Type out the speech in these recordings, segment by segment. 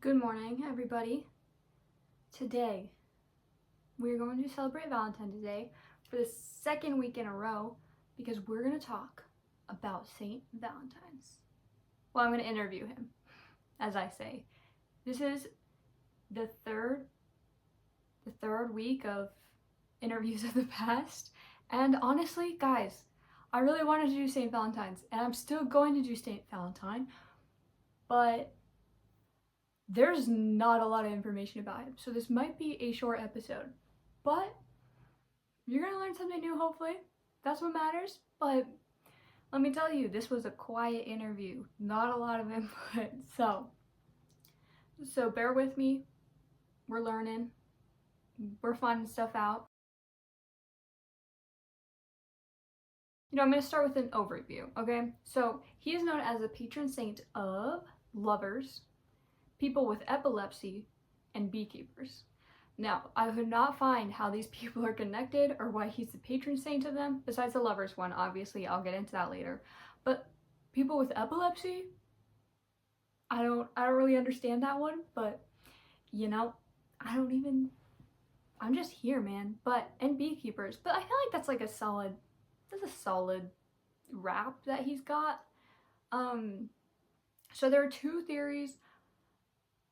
Good morning, everybody. Today, we're going to celebrate Valentine's Day for the second week in a row because we're going to talk about Saint Valentine's. Well, I'm going to interview him, as I say. This is the third week of interviews of the past, and honestly, guys, I really wanted to do Saint Valentine's, and I'm still going to do Saint Valentine, but there's not a lot of information about him, so this might be a short episode, but you're gonna learn something new, hopefully. That's what matters. But let me tell you, this was a quiet interview, not a lot of input, so bear with me. We're learning, we're finding stuff out. I'm gonna start with an overview, okay? So he is known as the patron saint of lovers, people with epilepsy, and beekeepers. Now, I could not find how these people are connected or why he's the patron saint of them, besides the lovers one, obviously. I'll get into that later. But people with epilepsy, I don't really understand that one, but I'm just here, man. And beekeepers, but I feel like that's a solid rap that he's got. So there are two theories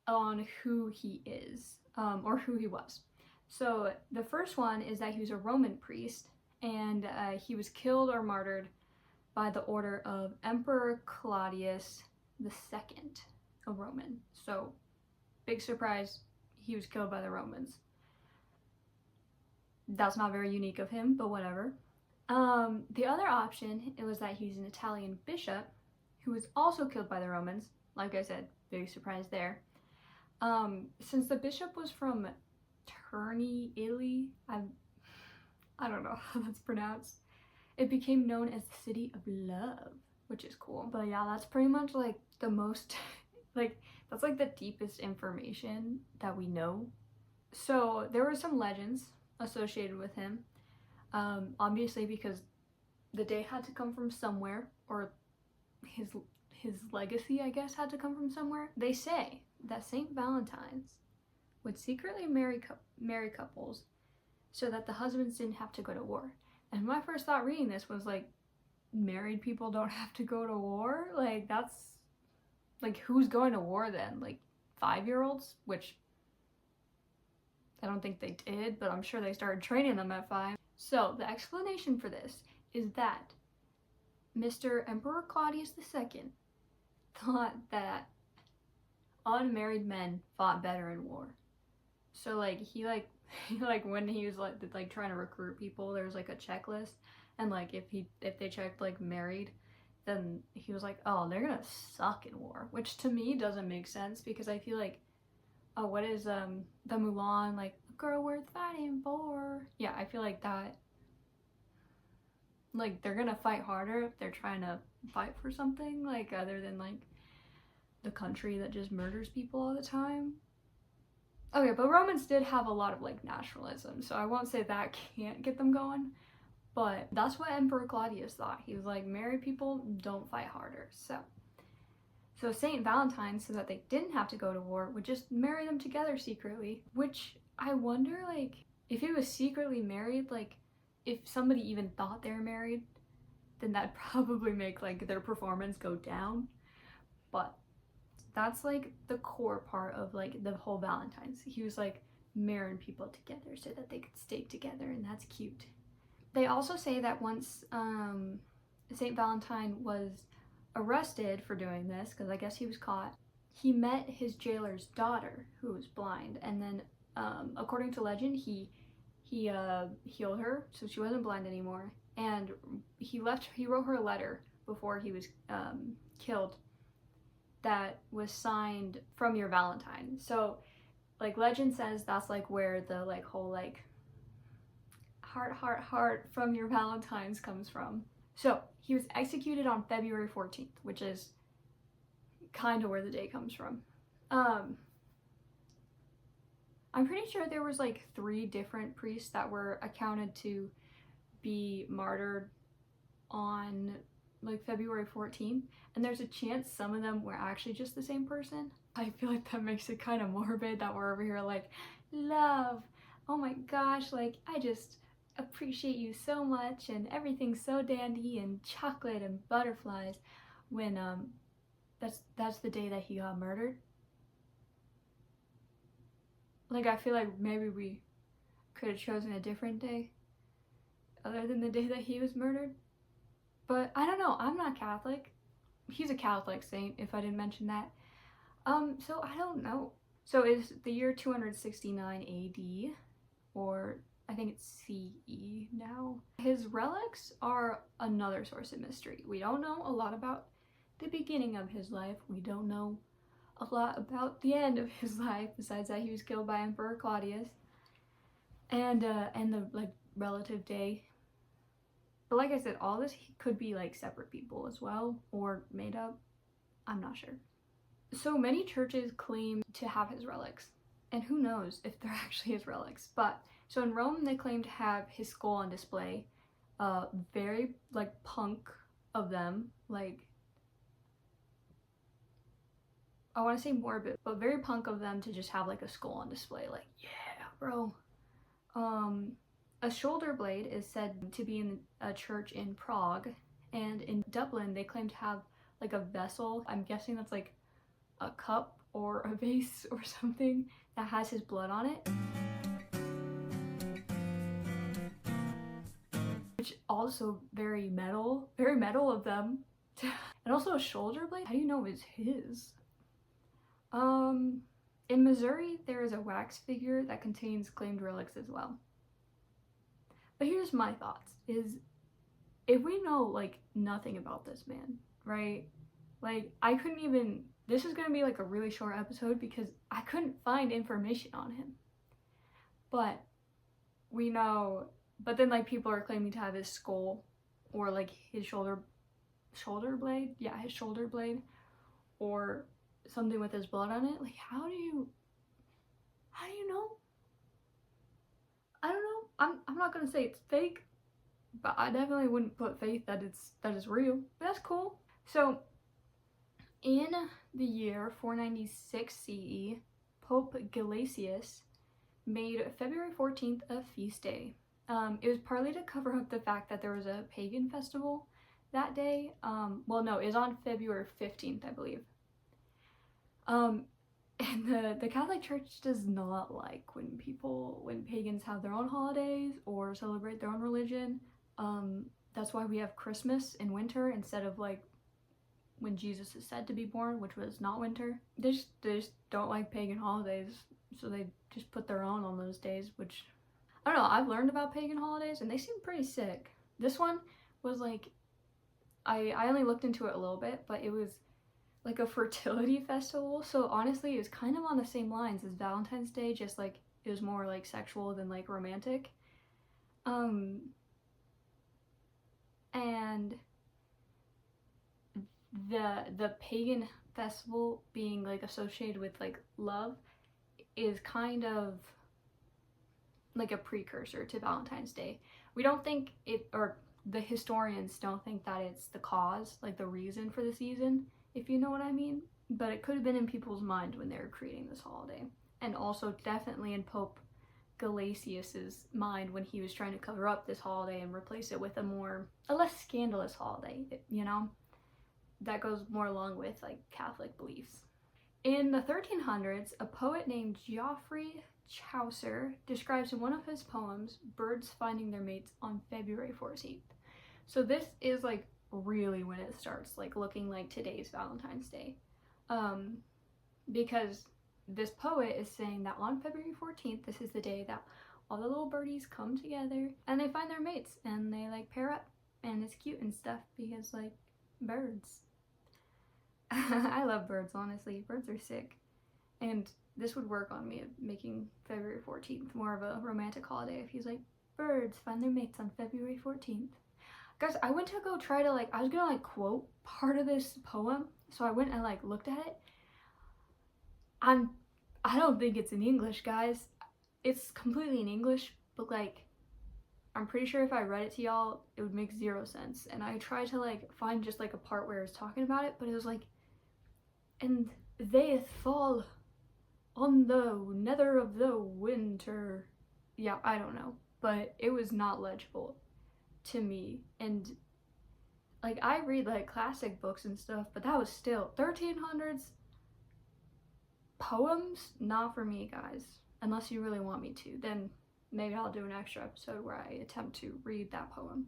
on who he is, or who he was. So the first one is that he was a Roman priest, and he was killed or martyred by the order of Emperor Claudius II, a Roman. So big surprise, he was killed by the Romans. That's not very unique of him, but whatever. The other option, it was that he was an Italian bishop who was also killed by the Romans. Like I said, big surprise there. Since the bishop was from Terni, Italy, I don't know how that's pronounced, it became known as the City of Love, which is cool. But yeah, that's pretty much the most, that's the deepest information that we know. So there were some legends associated with him, obviously because the day had to come from somewhere, or his legacy, I guess, had to come from somewhere. They say that Saint Valentines would secretly marry couples so that the husbands didn't have to go to war. And my first thought reading this was married people don't have to go to war? That's who's going to war then? 5-year-olds? Which I don't think they did, but I'm sure they started training them at 5. So the explanation for this is that Mr. Emperor Claudius II thought that unmarried men fought better in war. So he when he was trying to recruit people, there was a checklist, and if they checked married, then he was oh, they're gonna suck in war, which to me doesn't make sense, because I feel oh, what is the Mulan, a girl worth fighting for? Yeah, I feel that they're gonna fight harder if they're trying to fight for something other than the country that just murders people all the time. Okay, but Romans did have a lot of nationalism, so I won't say that can't get them going, but that's what Emperor Claudius thought. He was married people don't fight harder. So Saint Valentine, so that they didn't have to go to war, would just marry them together secretly, which I wonder if it was secretly married, if somebody even thought they were married, then that'd probably make their performance go down. But that's the core part of the whole Valentine's. He was marrying people together so that they could stay together, and that's cute. They also say that once Saint Valentine was arrested for doing this, because I guess he was caught, he met his jailer's daughter, who was blind, and then according to legend, he healed her so she wasn't blind anymore, and he wrote her a letter before he was killed that was signed "From Your Valentine." So legend says that's where the whole heart from your Valentines comes from. So he was executed on February 14th, which is kind of where the day comes from. I'm pretty sure there was 3 different priests that were accounted to be martyred on February 14th, and there's a chance some of them were actually just the same person. I feel like that makes it kind of morbid that we're over here like, love, oh my gosh, like I just appreciate you so much and everything's so dandy and chocolate and butterflies, when that's the day that he got murdered. Like, I feel like maybe we could have chosen a different day other than the day that he was murdered. But I don't know, I'm not Catholic. He's a Catholic saint, if I didn't mention that. So I don't know. So is the year 269 AD, or I think it's CE now. His relics are another source of mystery. We don't know a lot about the beginning of his life. We don't know a lot about the end of his life, besides that he was killed by Emperor Claudius, and the like relative day. But like I said, all this could be like separate people as well, or made up. I'm not sure. So many churches claim to have his relics, and who knows if they're actually his relics. But so in Rome, they claim to have his skull on display. Very like punk of them, like, I want to say morbid, but very punk of them to just have like a skull on display. Like, yeah, bro. A shoulder blade is said to be in a church in Prague, and in Dublin they claim to have like a vessel. I'm guessing that's like a cup or a vase or something that has his blood on it. Which also very metal of them. And also a shoulder blade. How do you know it's his? In Missouri, there is a wax figure that contains claimed relics as well. But here's my thoughts, is if we know like nothing about this man, right? Like, I couldn't even, this is gonna be like a really short episode because I couldn't find information on him. But we know, but then like people are claiming to have his skull or like his shoulder blade, yeah, his shoulder blade, or something with his blood on it. Like, how do you know? I don't know. I'm not gonna say it's fake, but I definitely wouldn't put faith that it's real. But that's cool. So in the year 496 CE, Pope Gelasius made February 14th a feast day. It was partly to cover up the fact that there was a pagan festival that day. Well, no, it was on February 15th, I believe. And the Catholic Church does not like when pagans have their own holidays or celebrate their own religion. That's why we have Christmas in winter instead of like when Jesus is said to be born, which was not winter. They just don't like pagan holidays, so they just put their own on those days, which, I don't know, I've learned about pagan holidays and they seem pretty sick. This one was like, I only looked into it a little bit, but it was like a fertility festival, so honestly it was kind of on the same lines as Valentine's Day, just like it was more like sexual than like romantic. And the pagan festival being like associated with like love is kind of like a precursor to Valentine's Day. We don't think it, or the historians don't think that it's the cause, like the reason for the season, if you know what I mean. But it could have been in people's mind when they were creating this holiday. And also definitely in Pope Gelasius's mind when he was trying to cover up this holiday and replace it with a less scandalous holiday, you know? That goes more along with like Catholic beliefs. In the 1300s, a poet named Geoffrey Chaucer describes in one of his poems birds finding their mates on February 14th. So this is like really when it starts like looking like today's Valentine's Day, because this poet is saying that on February 14th, this is the day that all the little birdies come together and they find their mates and they like pair up, and it's cute and stuff because like birds. I love birds, honestly. Birds are sick, and this would work on me, making February 14th more of a romantic holiday if he's like, birds find their mates on February 14th. Guys, I went to go try to like, I was gonna like quote part of this poem, so I went and like looked at it. I don't think it's in English, guys. It's completely in English, but like, I'm pretty sure if I read it to y'all, it would make zero sense. And I tried to like find just like a part where it was talking about it, but it was like, and they'th fall on the nether of the winter. Yeah, I don't know, but it was not legible to me. And like, I read like classic books and stuff, but that was still 1300s poems, not for me, guys. Unless you really want me to, then maybe I'll do an extra episode where I attempt to read that poem.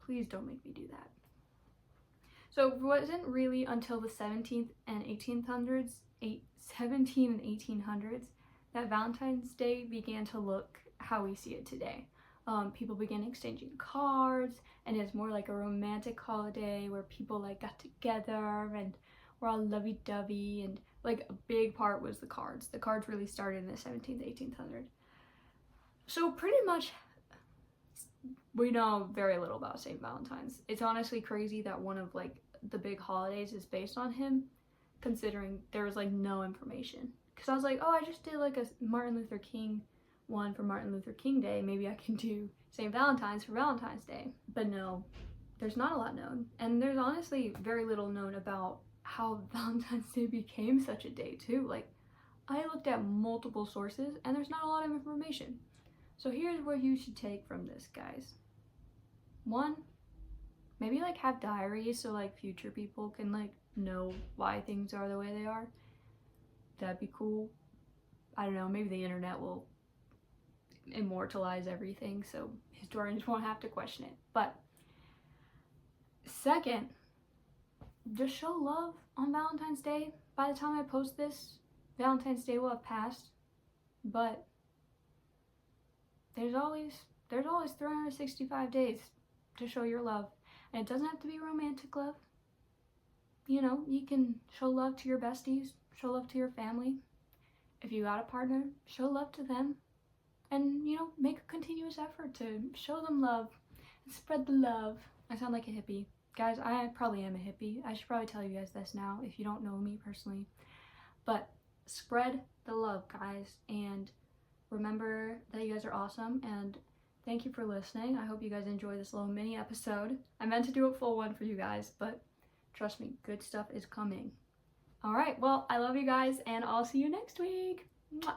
Please don't make me do that. So it wasn't really until the 17th and 1800s, 17 and 1800s, that Valentine's Day began to look how we see it today. People began exchanging cards, and it's more like a romantic holiday where people like got together and were all lovey-dovey, and like a big part was the cards. The cards really started in the 17th, 1800s. So pretty much we know very little about St. Valentine's. It's honestly crazy that one of like the big holidays is based on him, considering there was like no information. Because I was like, oh, I just did like a Martin Luther King one for Martin Luther King Day. Maybe I can do St. Valentine's for Valentine's Day. But no, there's not a lot known. And there's honestly very little known about how Valentine's Day became such a day too. Like, I looked at multiple sources and there's not a lot of information. So here's what you should take from this, guys. 1, maybe like have diaries so like future people can like know why things are the way they are. That'd be cool. I don't know, maybe the internet will immortalize everything so historians won't have to question it. But 2nd, just show love on Valentine's Day. By the time I post this, Valentine's Day will have passed, but there's always 365 days to show your love. And it doesn't have to be romantic love. You know, you can show love to your besties, show love to your family. If you got a partner, show love to them. And, you know, make a continuous effort to show them love and spread the love. I sound like a hippie. Guys, I probably am a hippie. I should probably tell you guys this now if you don't know me personally. But spread the love, guys. And remember that you guys are awesome. And thank you for listening. I hope you guys enjoy this little mini episode. I meant to do a full one for you guys, but trust me, good stuff is coming. All right, well, I love you guys, and I'll see you next week. Mwah.